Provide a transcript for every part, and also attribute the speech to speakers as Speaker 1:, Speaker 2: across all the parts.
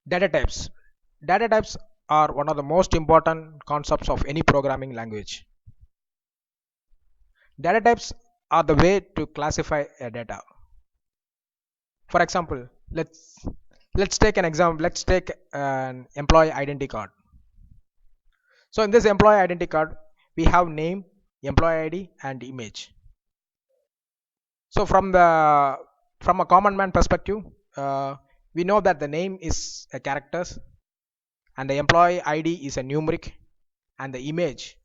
Speaker 1: Data types. Data types are one of the most important concepts of any programming language. Data types are the way to classify a data. For example, let's take an example. Let's take an employee identity card. So in this employee identity card, we have name, employee ID, and image. So from a common man perspective, uh, we know that the name is a characters and the employee ID is a numeric and the image.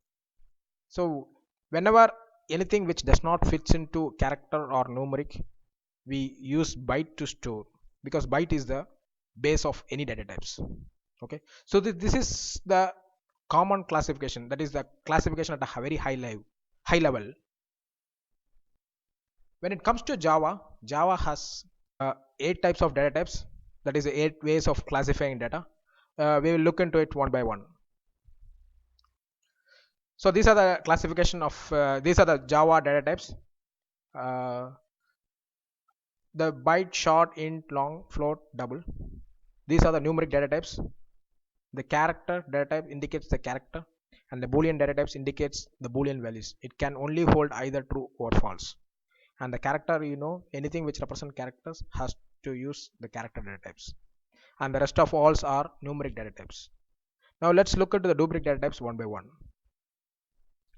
Speaker 1: So whenever anything which does not fits into character or numeric, we use byte to store, because byte is the base of any data types. Okay, so this is the common classification, that is the classification at a very high level. When it comes to Java has 8 types of data types, that is 8 ways of classifying data. We will look into it one by one. So these are the classification of these are the Java data types. uh, the byte, short, int, long, float, double, these are the numeric data types. The character data type indicates the character, and the boolean data types indicates the boolean values. It can only hold either true or false. And the character, anything which represent characters has to use the character data types, and the rest of alls are numeric data types. Now let's look into the numeric data types one by one.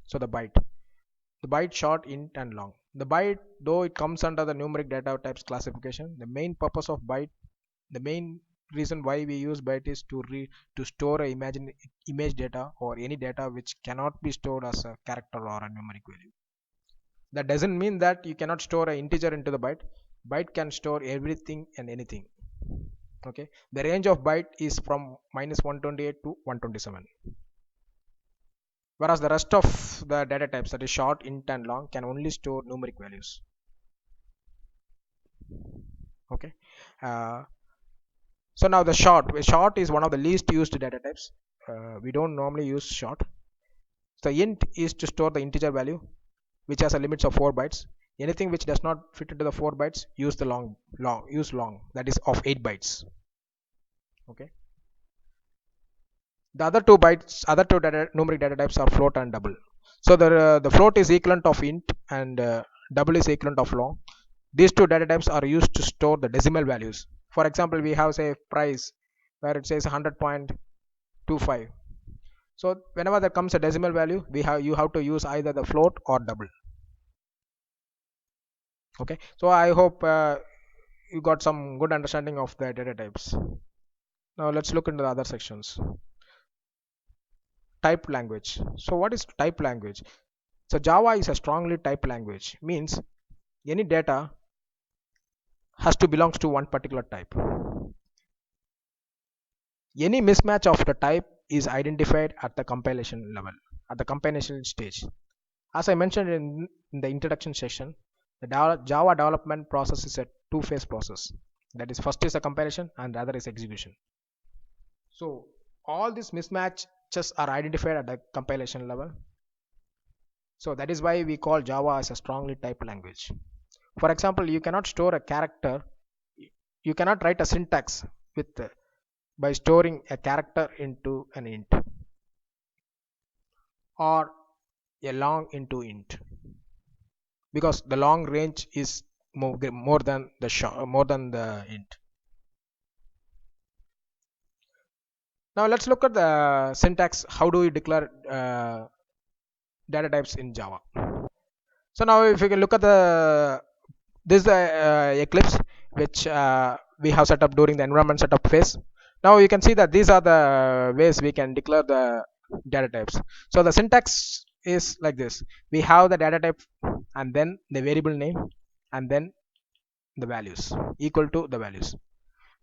Speaker 1: So the byte, short, int, and long. The byte, though it comes under the numeric data types classification, the main purpose of byte, the main reason why we use byte is to store a image data or any data which cannot be stored as a character or a numeric value. That doesn't mean that you cannot store an integer into the byte. Byte can store everything and anything. Okay, the range of byte is from -128 to 127, whereas the rest of the data types, that is short, int, and long, can only store numeric values. Okay, uh, so now the short is one of the least used data types. We don't normally use short. The int is to store the integer value which has a limits of 4 bytes. Anything which does not fit into the 4 bytes, use the long, that is of 8 bytes. Okay, the other two numeric data types are float and double. So the float is equivalent of int, and double is equivalent of long. These two data types are used to store the decimal values. For example, we have, say, price where it says 100.25. So whenever there comes a decimal value, you have to use either the float or double. Okay, so I hope you got some good understanding of the data types. Now let's look into the other sections. Typed language. So what is typed language? So Java is a strongly typed language, means any data has to belongs to one particular type. Any mismatch of the type is identified at the compilation level, at the compilation stage. As I mentioned in the introduction section, the Java development process is a two-phase process. That is, first is a compilation and the other is execution. So all these mismatches are identified at the compilation level. So that is why we call Java as a strongly typed language. For example, you cannot store a character, you cannot write a syntax by storing a character into an int or a long into int, because the long range is more than the int. Now let's look at the syntax. How do we declare data types in Java? So now if you can look at this is the Eclipse which we have set up during the environment setup phase. Now you can see that these are the ways we can declare the data types. So the syntax is like this: we have the data type and then the variable name and then the values equal to the values.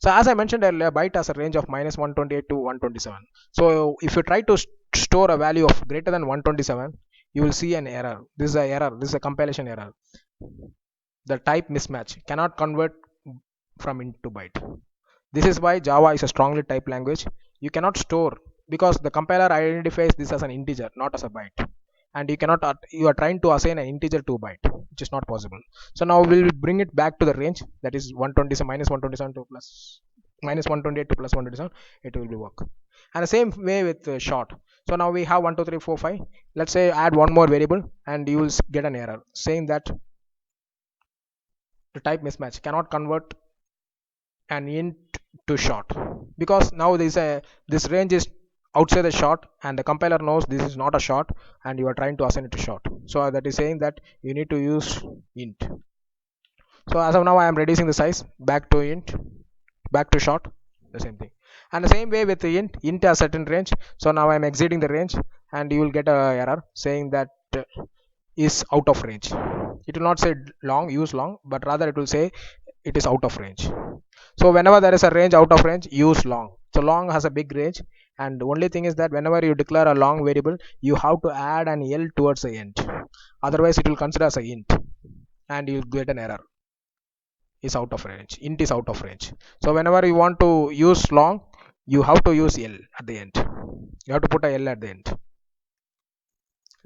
Speaker 1: So as I mentioned earlier, byte has a range of -128 to 127. So if you try to store a value of greater than 127, you will see an error. This is a error. This is a compilation error. The type mismatch cannot convert from int to byte. This is why Java is a strongly typed language. You cannot store, because the compiler identifies this as an integer, not as a byte. And you are trying to assign an integer to byte, which is not possible. So now we'll bring it back to the range, that is 127 -127 to plus minus 128 to plus 127, it will be work. And the same way with short. So now we have 1 2 3 4 5. Let's say add one more variable and you will get an error saying that the type mismatch cannot convert an int to short, because now this range is outside the short and the compiler knows this is not a short and you are trying to assign it to short. So that is saying that you need to use int. So as of now I am reducing the size back to int, back to short, the same thing. And the same way with the int has certain range. So now I am exceeding the range and you will get a error saying that is out of range. It will not say long, use long, but rather it will say it is out of range. So whenever there is a range out of range, use long. So long has a big range, and the only thing is that whenever you declare a long variable, you have to add an L towards the end, otherwise it will consider as a int and you get an error, is out of range, int is out of range. So whenever you want to use long, you have to use L at the end, you have to put a L at the end.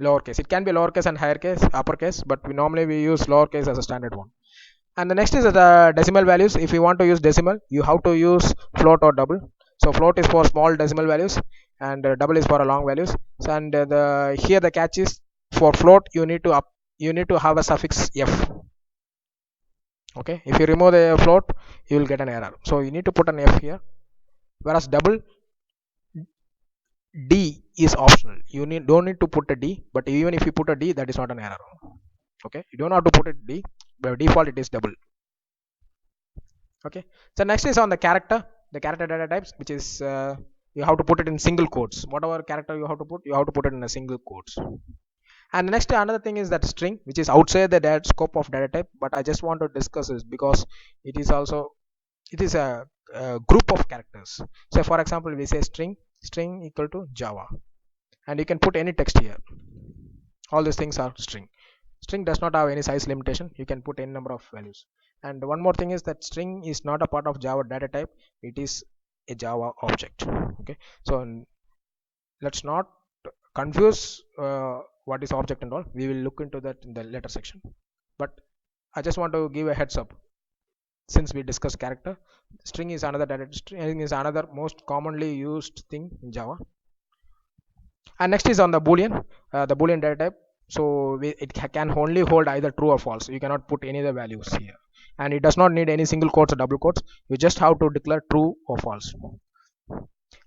Speaker 1: Lowercase, it can be lowercase and higher case, uppercase, but we use lowercase as a standard one. And the next is the decimal values. If you want to use decimal, you have to use float or double. So float is for small decimal values and double is for long values. So, and here the catch is, for float you need to have a suffix f. Okay, if you remove the float you will get an error, so you need to put an f here. Whereas double, D is optional, you don't need to put a D, but even if you put a D, that is not an error. Okay, you don't have to put it D, by default it is double. Okay, so next is on the character data types, which is you have to put it in single quotes. Whatever character you have to put it in a single quotes. And next another thing is that string, which is outside the scope of data type, but I just want to discuss this because it is a group of characters. So for example, we say string equal to Java, and you can put any text here. All these things are string. String does not have any size limitation, you can put any number of values. And one more thing is that string is not a part of Java data type, it is a Java object. Okay, so let's not confuse what is object and all, we will look into that in the later section. But I just want to give a heads up, since we discussed character, string is another most commonly used thing in Java. And next is on the boolean data type. So it can only hold either true or false, you cannot put any other values here, and it does not need any single quotes or double quotes, you just have to declare true or false.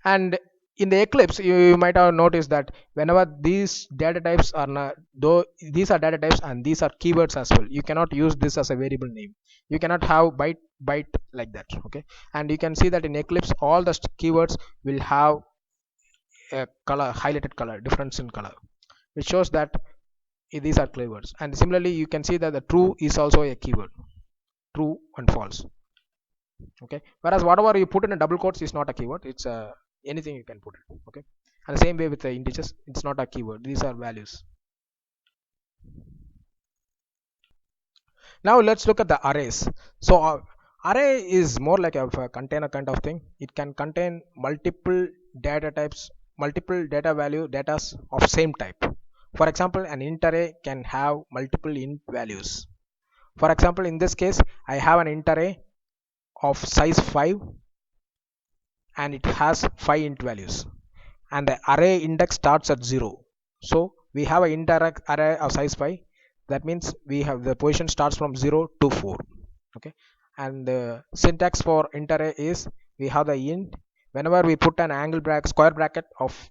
Speaker 1: And in the Eclipse you might have noticed that whenever these data types are not, though these are data types and these are keywords as well, you cannot use this as a variable name, you cannot have byte like that. Okay, and you can see that in Eclipse all the keywords will have a color, highlighted color, difference in color, which shows that these are keywords. And similarly you can see that the true is also a keyword, true and false. Okay, whereas whatever you put in a double quotes is not a keyword, it's anything you can put it. Okay, and the same way with the integers, it's not a keyword, these are values. Now let's look at the arrays. So array is more like a container kind of thing, it can contain multiple data types, multiple data value datas of same type. For example, an int array can have multiple int values. For example, in this case I have an int array of size 5 and it has 5 int values, and the array index starts at 0. So we have an int array of size 5, that means we have the position starts from 0 to 4. Okay, and the syntax for int array is, we have the int, whenever we put an square bracket of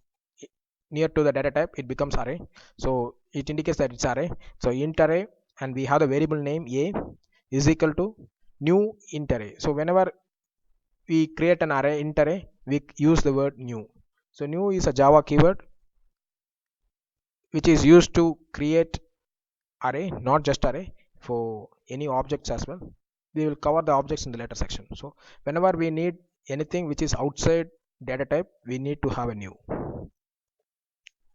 Speaker 1: near to the data type, it becomes array, so it indicates that it's array. So int array, and we have the variable name a is equal to new int array. So whenever we create an array, int array, we use the word new. So new is a Java keyword which is used to create array, not just array, for any objects as well. We will cover the objects in the later section. So whenever we need anything which is outside data type, we need to have a new.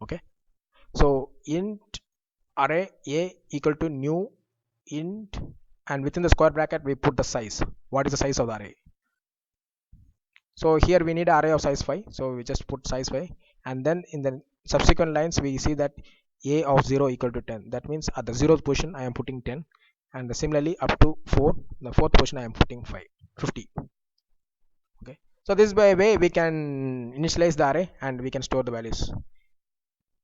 Speaker 1: Okay, so int array a equal to new int, and within the square bracket we put the size, what is the size of the array. So here we need an array of size 5, so we just put size 5, and then in the subsequent lines we see that a of 0 equal to 10, that means at the 0th position I am putting 10, and similarly up to 4, the 4th position I am putting 50. Okay, So this by way we can initialize the array and we can store the values.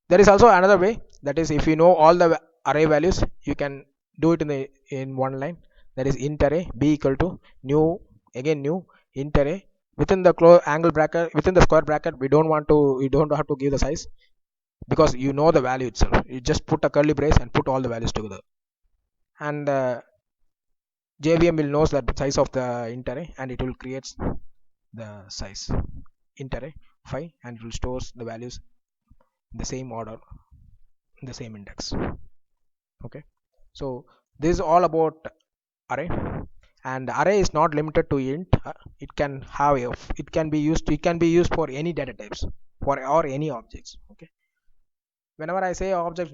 Speaker 1: There is also another way, that is if you know all the array values, you can do it in one line. That is int array b equal to new, again new, int array within the angle bracket, within the square bracket. We don't have to give the size, because you know the value itself. You just put a curly brace and put all the values together, and JVM will knows that size of the int array, and it will create the size int array 5, and it will stores the values in the same order, in the same index. Okay, so this is all about array. And array is not limited to int. It can have it can be used for any data types, for or any objects. Okay, whenever I say object,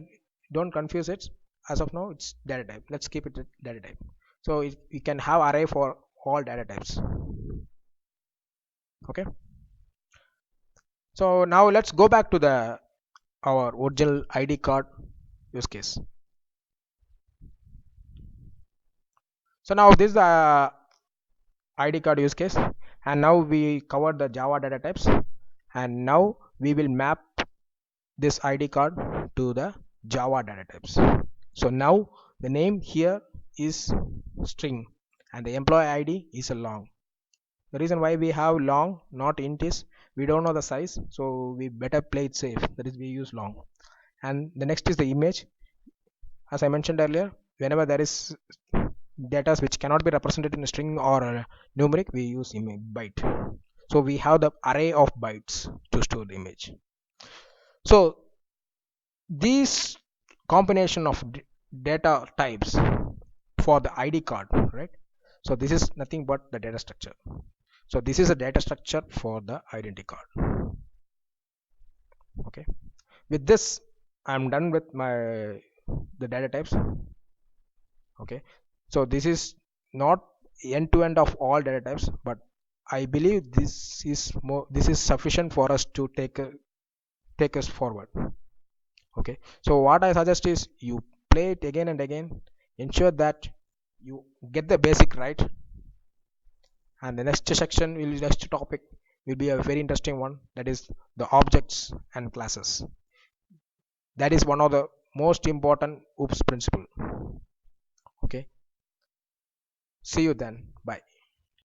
Speaker 1: don't confuse it. As of now it's data type, let's keep it data type. So you can have array for all data types. Okay, so now let's go back to the our original ID card use case. So now this is the ID card use case, and now we covered the Java data types, and now we will map this ID card to the Java data types. So now the name here is string and the employee ID is a long. The reason why we have long not int is we don't know the size, so we better play it safe, that is we use long. And the next is the image. As I mentioned earlier, whenever there is data which cannot be represented in a string or a numeric, we use image byte. So we have the array of bytes to store the image. So these combination of data types for the ID card, right? So this is nothing but the data structure. So this is a data structure for the identity card. Okay, with this I'm done with the data types. Okay, so this is not end to end of all data types, but I believe this is sufficient for us to take us forward. Okay, so what I suggest is you play it again and again, ensure that you get the basic right, and the next topic will be a very interesting one, that is the objects and classes. That is one of the most important OOPS principle. Okay, see you then, bye.